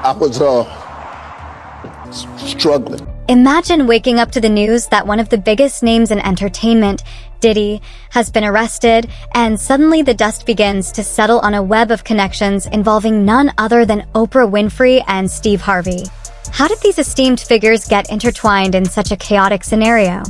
I was struggling. Imagine waking up to the news that one of the biggest names in entertainment, Diddy, has been arrested, and suddenly the dust begins to settle on a web of connections involving none other than Oprah Winfrey and Steve Harvey. How did these esteemed figures get intertwined in such a chaotic scenario?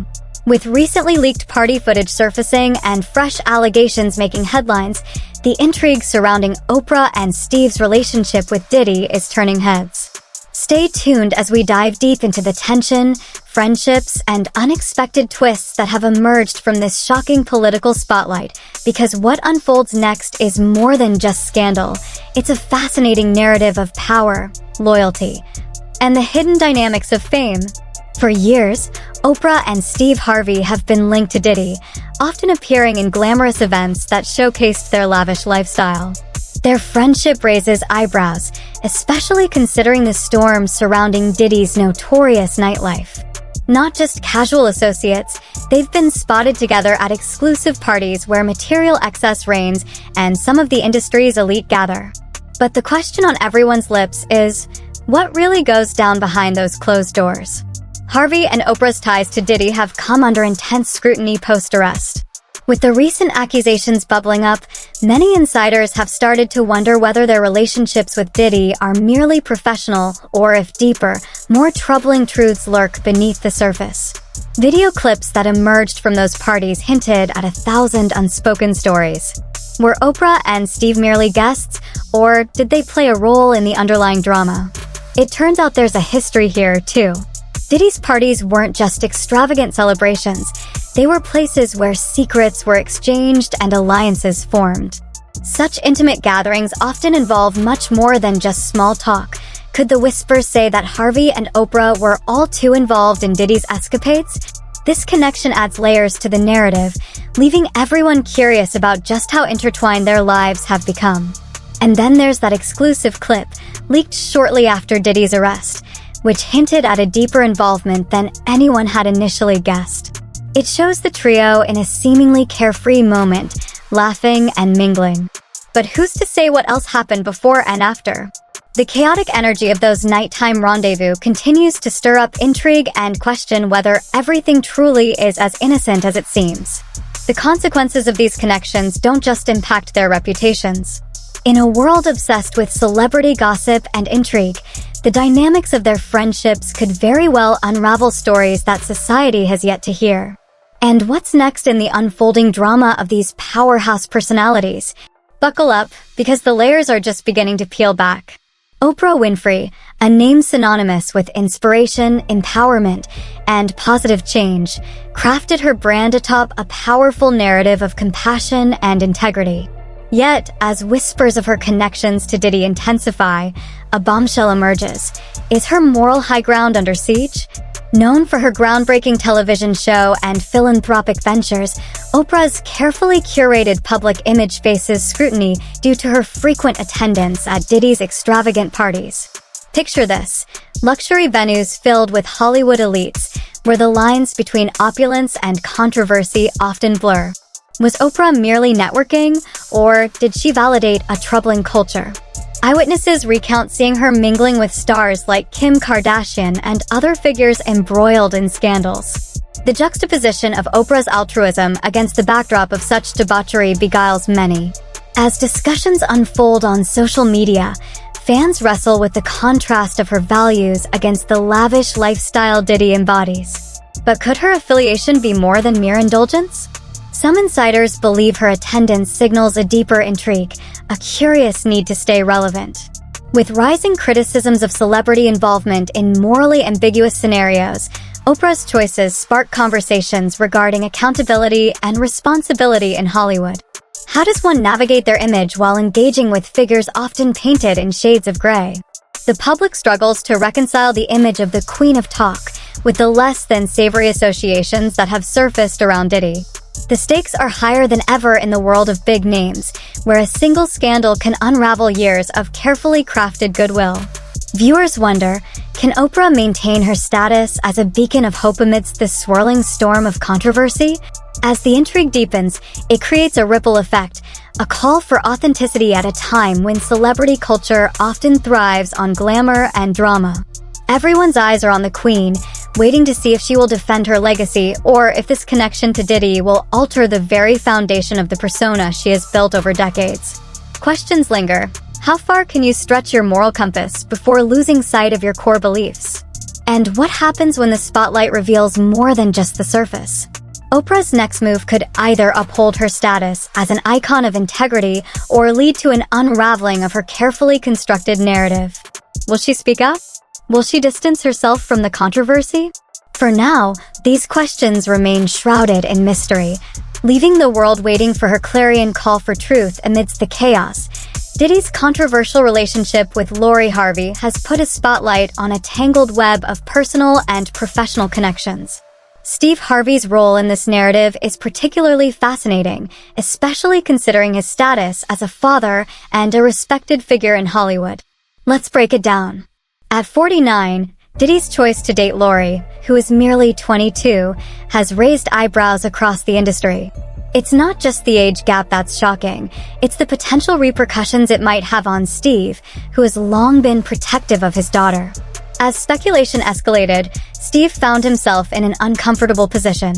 With recently leaked party footage surfacing and fresh allegations making headlines, the intrigue surrounding Oprah and Steve's relationship with Diddy is turning heads. Stay tuned as we dive deep into the tension, friendships, and unexpected twists that have emerged from this shocking political spotlight, because what unfolds next is more than just scandal. It's a fascinating narrative of power, loyalty, and the hidden dynamics of fame. For years, Oprah and Steve Harvey have been linked to Diddy, often appearing in glamorous events that showcased their lavish lifestyle. Their friendship raises eyebrows, especially considering the storms surrounding Diddy's notorious nightlife. Not just casual associates, they've been spotted together at exclusive parties where material excess reigns and some of the industry's elite gather. But the question on everyone's lips is, what really goes down behind those closed doors? Harvey and Oprah's ties to Diddy have come under intense scrutiny post-arrest. With the recent accusations bubbling up, many insiders have started to wonder whether their relationships with Diddy are merely professional or if deeper, more troubling truths lurk beneath the surface. Video clips that emerged from those parties hinted at 1,000 unspoken stories. Were Oprah and Steve merely guests, or did they play a role in the underlying drama? It turns out there's a history here, too. Diddy's parties weren't just extravagant celebrations. They were places where secrets were exchanged and alliances formed. Such intimate gatherings often involve much more than just small talk. Could the whispers say that Harvey and Oprah were all too involved in Diddy's escapades? This connection adds layers to the narrative, leaving everyone curious about just how intertwined their lives have become. And then there's that exclusive clip, leaked shortly after Diddy's arrest, which hinted at a deeper involvement than anyone had initially guessed. It shows the trio in a seemingly carefree moment, laughing and mingling. But who's to say what else happened before and after? The chaotic energy of those nighttime rendezvous continues to stir up intrigue and question whether everything truly is as innocent as it seems. The consequences of these connections don't just impact their reputations. In a world obsessed with celebrity gossip and intrigue, the dynamics of their friendships could very well unravel stories that society has yet to hear. And what's next in the unfolding drama of these powerhouse personalities? Buckle up, because the layers are just beginning to peel back. Oprah Winfrey, a name synonymous with inspiration, empowerment, and positive change, crafted her brand atop a powerful narrative of compassion and integrity. Yet, as whispers of her connections to Diddy intensify, a bombshell emerges. Is her moral high ground under siege? Known for her groundbreaking television show and philanthropic ventures, Oprah's carefully curated public image faces scrutiny due to her frequent attendance at Diddy's extravagant parties. Picture this: luxury venues filled with Hollywood elites, where the lines between opulence and controversy often blur. Was Oprah merely networking, or did she validate a troubling culture? Eyewitnesses recount seeing her mingling with stars like Kim Kardashian and other figures embroiled in scandals. The juxtaposition of Oprah's altruism against the backdrop of such debauchery beguiles many. As discussions unfold on social media, fans wrestle with the contrast of her values against the lavish lifestyle Diddy embodies. But could her affiliation be more than mere indulgence? Some insiders believe her attendance signals a deeper intrigue, a curious need to stay relevant. With rising criticisms of celebrity involvement in morally ambiguous scenarios, Oprah's choices spark conversations regarding accountability and responsibility in Hollywood. How does one navigate their image while engaging with figures often painted in shades of gray? The public struggles to reconcile the image of the Queen of Talk with the less than savory associations that have surfaced around Diddy. The stakes are higher than ever in the world of big names, where a single scandal can unravel years of carefully crafted goodwill. Viewers wonder, can Oprah maintain her status as a beacon of hope amidst this swirling storm of controversy? As the intrigue deepens, it creates a ripple effect, a call for authenticity at a time when celebrity culture often thrives on glamour and drama. Everyone's eyes are on the Queen, waiting to see if she will defend her legacy or if this connection to Diddy will alter the very foundation of the persona she has built over decades. Questions linger. How far can you stretch your moral compass before losing sight of your core beliefs? And what happens when the spotlight reveals more than just the surface? Oprah's next move could either uphold her status as an icon of integrity or lead to an unraveling of her carefully constructed narrative. Will she speak up? Will she distance herself from the controversy? For now, these questions remain shrouded in mystery, leaving the world waiting for her clarion call for truth amidst the chaos. Diddy's controversial relationship with Harvey has put a spotlight on a tangled web of personal and professional connections. Steve Harvey's role in this narrative is particularly fascinating, especially considering his status as a father and a respected figure in Hollywood. Let's break it down. At 49, Diddy's choice to date Lori, who is merely 22, has raised eyebrows across the industry. It's not just the age gap that's shocking, it's the potential repercussions it might have on Steve, who has long been protective of his daughter. As speculation escalated, Steve found himself in an uncomfortable position.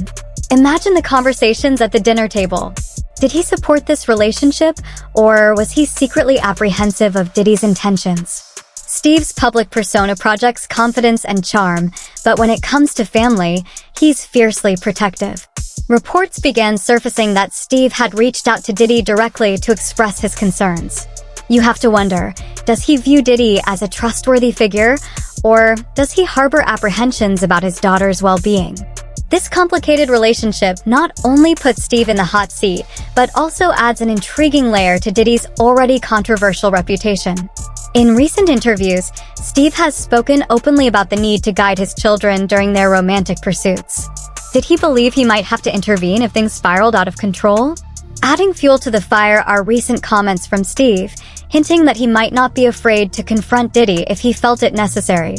Imagine the conversations at the dinner table. Did he support this relationship, or was he secretly apprehensive of Diddy's intentions? Steve's public persona projects confidence and charm, but when it comes to family, he's fiercely protective. Reports began surfacing that Steve had reached out to Diddy directly to express his concerns. You have to wonder, does he view Diddy as a trustworthy figure, or does he harbor apprehensions about his daughter's well-being? This complicated relationship not only puts Steve in the hot seat, but also adds an intriguing layer to Diddy's already controversial reputation. In recent interviews, Steve has spoken openly about the need to guide his children during their romantic pursuits. Did he believe he might have to intervene if things spiraled out of control? Adding fuel to the fire are recent comments from Steve, hinting that he might not be afraid to confront Diddy if he felt it necessary.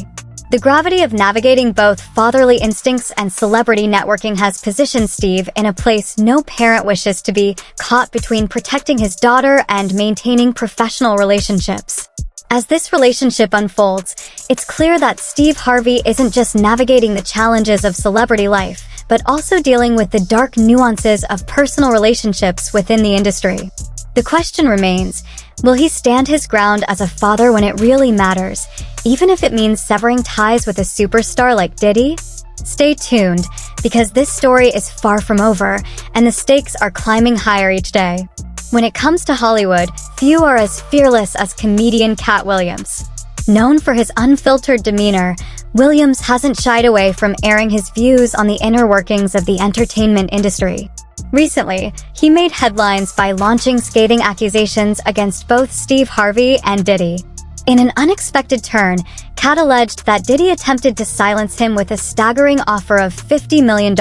The gravity of navigating both fatherly instincts and celebrity networking has positioned Steve in a place no parent wishes to be, caught between protecting his daughter and maintaining professional relationships. As this relationship unfolds, it's clear that Steve Harvey isn't just navigating the challenges of celebrity life, but also dealing with the dark nuances of personal relationships within the industry. The question remains, will he stand his ground as a father when it really matters, even if it means severing ties with a superstar like Diddy? Stay tuned, because this story is far from over, and the stakes are climbing higher each day. When it comes to Hollywood, few are as fearless as comedian Katt Williams. Known for his unfiltered demeanor, Williams hasn't shied away from airing his views on the inner workings of the entertainment industry. Recently, he made headlines by launching scathing accusations against both Steve Harvey and Diddy. In an unexpected turn, Katt alleged that Diddy attempted to silence him with a staggering offer of $50 million,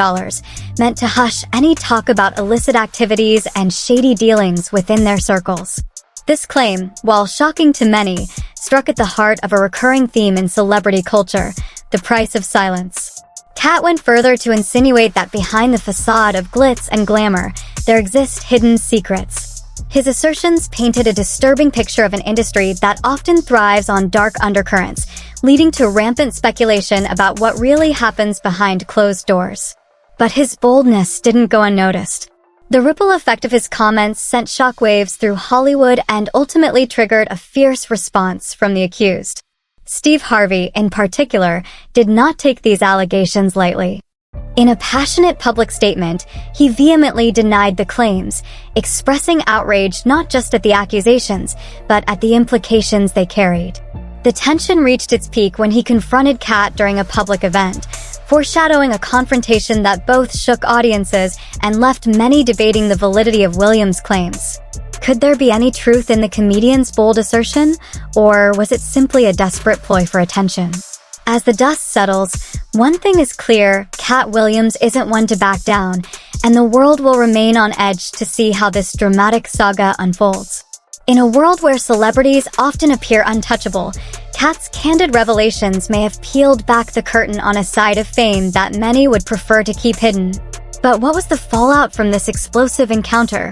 meant to hush any talk about illicit activities and shady dealings within their circles. This claim, while shocking to many, struck at the heart of a recurring theme in celebrity culture: the price of silence. Katt went further to insinuate that behind the facade of glitz and glamour, there exist hidden secrets. His assertions painted a disturbing picture of an industry that often thrives on dark undercurrents, leading to rampant speculation about what really happens behind closed doors. But his boldness didn't go unnoticed. The ripple effect of his comments sent shockwaves through Hollywood and ultimately triggered a fierce response from the accused. Steve Harvey, in particular, did not take these allegations lightly. In a passionate public statement, he vehemently denied the claims, expressing outrage not just at the accusations, but at the implications they carried. The tension reached its peak when he confronted Katt during a public event, foreshadowing a confrontation that both shook audiences and left many debating the validity of Williams' claims. Could there be any truth in the comedian's bold assertion, or was it simply a desperate ploy for attention? As the dust settles, one thing is clear: Katt Williams isn't one to back down, and the world will remain on edge to see how this dramatic saga unfolds. In a world where celebrities often appear untouchable, Katt's candid revelations may have peeled back the curtain on a side of fame that many would prefer to keep hidden. But what was the fallout from this explosive encounter?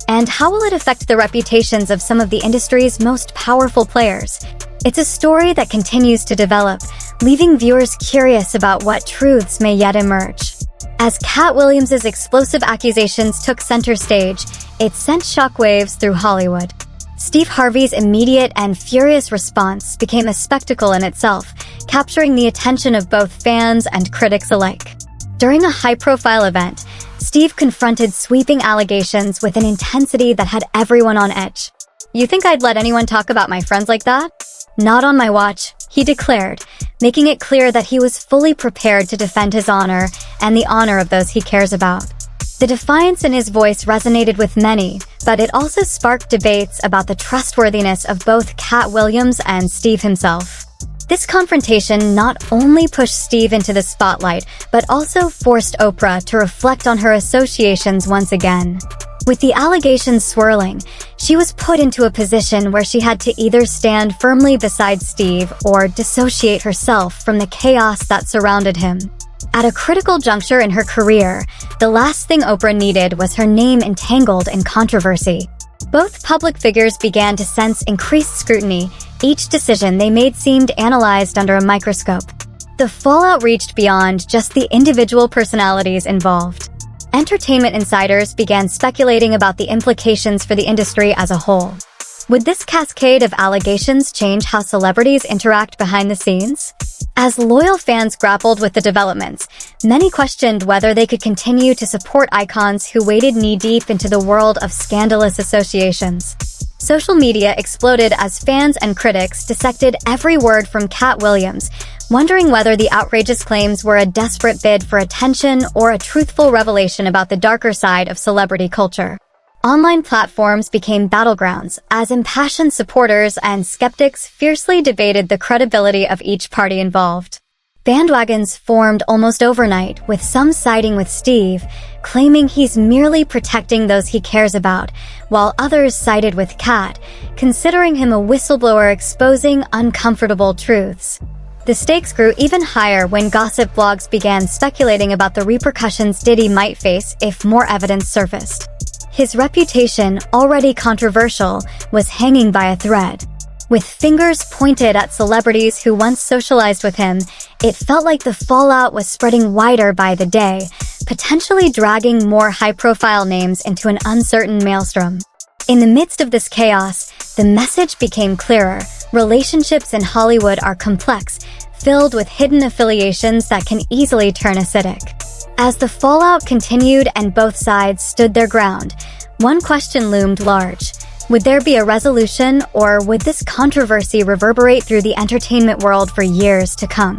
And how will it affect the reputations of some of the industry's most powerful players? It's a story that continues to develop, leaving viewers curious about what truths may yet emerge. As Cat Williams' explosive accusations took center stage, it sent shockwaves through Hollywood. Steve Harvey's immediate and furious response became a spectacle in itself, capturing the attention of both fans and critics alike. During a high-profile event, Steve confronted sweeping allegations with an intensity that had everyone on edge. "You think I'd let anyone talk about my friends like that? Not on my watch," he declared, making it clear that he was fully prepared to defend his honor and the honor of those he cares about. The defiance in his voice resonated with many, but it also sparked debates about the trustworthiness of both Cat Williams and Steve himself. This confrontation not only pushed Steve into the spotlight, but also forced Oprah to reflect on her associations once again. With the allegations swirling, she was put into a position where she had to either stand firmly beside Steve or dissociate herself from the chaos that surrounded him. At a critical juncture in her career, the last thing Oprah needed was her name entangled in controversy. Both public figures began to sense increased scrutiny. Each decision they made seemed analyzed under a microscope. The fallout reached beyond just the individual personalities involved. Entertainment insiders began speculating about the implications for the industry as a whole. Would this cascade of allegations change how celebrities interact behind the scenes? As loyal fans grappled with the developments, many questioned whether they could continue to support icons who waded knee-deep into the world of scandalous associations. Social media exploded as fans and critics dissected every word from Cat Williams, wondering whether the outrageous claims were a desperate bid for attention or a truthful revelation about the darker side of celebrity culture. Online platforms became battlegrounds as impassioned supporters and skeptics fiercely debated the credibility of each party involved. Bandwagons formed almost overnight, with some siding with Steve, claiming he's merely protecting those he cares about, while others sided with Cat, considering him a whistleblower exposing uncomfortable truths. The stakes grew even higher when gossip blogs began speculating about the repercussions Diddy might face if more evidence surfaced. His reputation, already controversial, was hanging by a thread. With fingers pointed at celebrities who once socialized with him, it felt like the fallout was spreading wider by the day, potentially dragging more high-profile names into an uncertain maelstrom. In the midst of this chaos, the message became clearer. Relationships in Hollywood are complex, filled with hidden affiliations that can easily turn acidic. As the fallout continued and both sides stood their ground, one question loomed large. Would there be a resolution, or would this controversy reverberate through the entertainment world for years to come?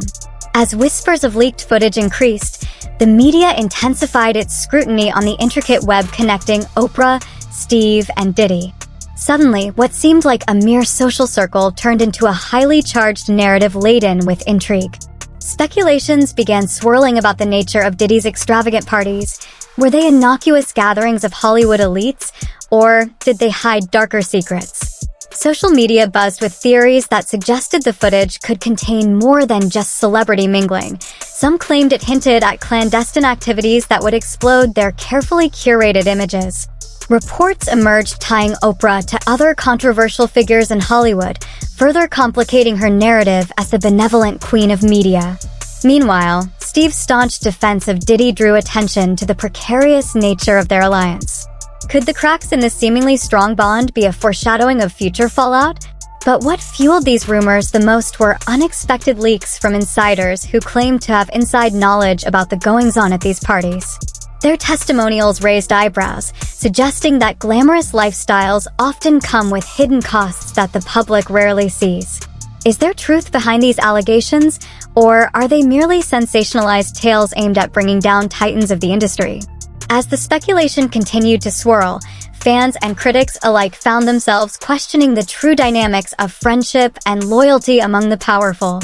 As whispers of leaked footage increased, the media intensified its scrutiny on the intricate web connecting Oprah, Steve, and Diddy. Suddenly, what seemed like a mere social circle turned into a highly charged narrative laden with intrigue. Speculations began swirling about the nature of Diddy's extravagant parties. Were they innocuous gatherings of Hollywood elites, or did they hide darker secrets? Social media buzzed with theories that suggested the footage could contain more than just celebrity mingling. Some claimed it hinted at clandestine activities that would explode their carefully curated images. Reports emerged tying Oprah to other controversial figures in Hollywood, further complicating her narrative as the benevolent queen of media. Meanwhile, Steve's staunch defense of Diddy drew attention to the precarious nature of their alliance. Could the cracks in this seemingly strong bond be a foreshadowing of future fallout? But what fueled these rumors the most were unexpected leaks from insiders who claimed to have inside knowledge about the goings-on at these parties. Their testimonials raised eyebrows, suggesting that glamorous lifestyles often come with hidden costs that the public rarely sees. Is there truth behind these allegations, or are they merely sensationalized tales aimed at bringing down titans of the industry? As the speculation continued to swirl, fans and critics alike found themselves questioning the true dynamics of friendship and loyalty among the powerful.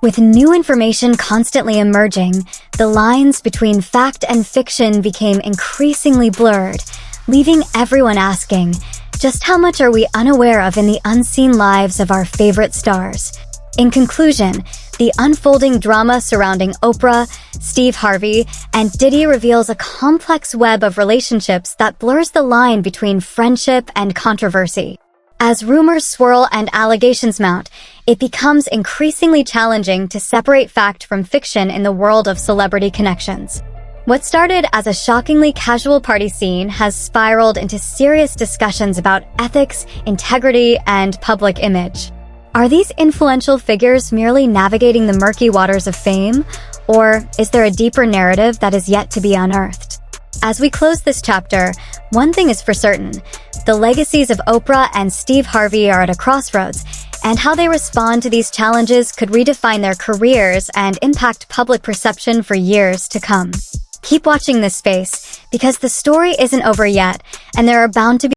With new information constantly emerging, the lines between fact and fiction became increasingly blurred, leaving everyone asking, just how much are we unaware of in the unseen lives of our favorite stars? In conclusion, The unfolding drama surrounding Oprah, Steve Harvey, and Diddy reveals a complex web of relationships that blurs the line between friendship and controversy. As rumors swirl and allegations mount, it becomes increasingly challenging to separate fact from fiction in the world of celebrity connections. What started as a shockingly casual party scene has spiraled into serious discussions about ethics, integrity, and public image. Are these influential figures merely navigating the murky waters of fame, or is there a deeper narrative that is yet to be unearthed? As we close this chapter, one thing is for certain: the legacies of Oprah and Steve Harvey are at a crossroads, and how they respond to these challenges could redefine their careers and impact public perception for years to come. Keep watching this space, because the story isn't over yet, and there are bound to be